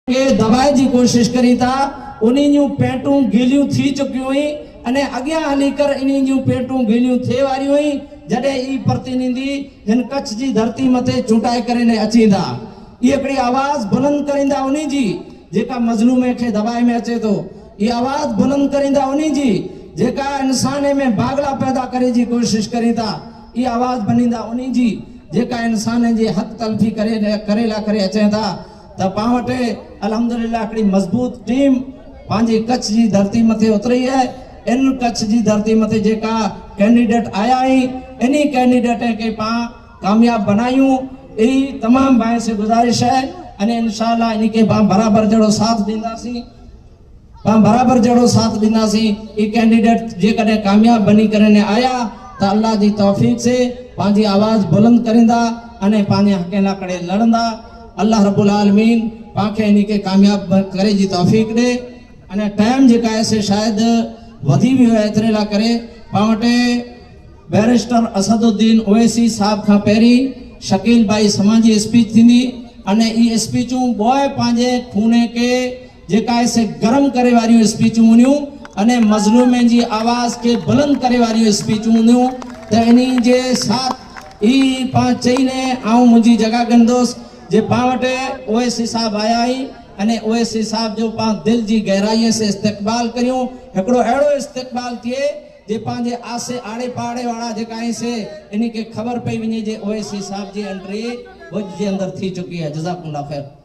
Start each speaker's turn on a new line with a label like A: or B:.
A: के दबाए जी कोशिश करी था उन्हीं जूं पेटूं गीलियूं थी चुकियूं हुई अने अॻियां हली कर इन्हीं जूं पेटूं गीलियूं थिए वारियूं हुई जॾहिं ई प्रतिनिधि हिन कच्छ जी धरती मथे चूंटाए करे ने अची था। ये हिकिड़ी आवाज़ बुलंद करींदा उन्हीं जी जेका मज़लूमे खे दबाए में अचे तो। ये आवाज़ बुलंद करींदा उन्हीं जी जेका इंसाने में बागला पैदा करे जी कोशिश करी था। ये आवाज़ बनींदा उन्हीं जी जेका इंसान जे हक तलफी करेला करे अचे था। त पां वटि अल्हम्दुलिल्लाह हिकिड़ी मज़बूत टीम पंहिंजी कच्छ जी धरती मथे उतरी है। इन कच्छ जी धरती मथे जेका कैंडिडेट आया ही इन्हीं कैंडिडेट के पां कामयाब बनायूं यही तमाम भाई से गुजारिश है अने इंशाअल्लाह इन्हीं के पां बराबर जड़ो साथ दींदासीं बराबर जड़ो साथ दींदासीं। ये कैंडिडेट जे कॾहिं कामयाब बनी करे ने आया त अल्लाह जी तौफीक से पंहिंजी आवाज़ बुलंद करींदा अने पंहिंजे हक़ लाइ करे लड़ंदा। अल्लाह रब्बुल आलमीन पाखे इन्हीं के कामयाब करे जी तौफीक दे अने टाइम जेका है से शायद वधी वियो है एतिरे लाइ करे पां वटि बैरिस्टर असदुद्दीन ओवैसी साहब खां पहिरीं शकील भाई समाजी स्पीच थींदी अने ई स्पीचूं बोए पंहिंजे खूने के जेका है से गरम करे वारियूं स्पीचूं हूंदियूं अने मज़लूमे जी आवाज़ के बुलंद करे वारियूं स्पीचूं हूंदियूं त इन्हीं जे साथ ई पां चईने आऊं मुंहिंजी जॻह कंदुसि जे पां वटि ओवैसी साहब आया ही अने ओवैसी साहब जो पां दिल जी गहराईअ से इस्तक़बाल करियूं। हिकिड़ो अहिड़ो इस्तक़बाल थिए जे पंहिंजे आसे आड़े पाड़े वारा जेका आहिनि से इन्हीं खे ख़बर पई वञे जे ओवैसी साहब जी एंट्री भुज जे अंदरि थी चुकी है। जज़ाकुमुल्लाह ख़ैर।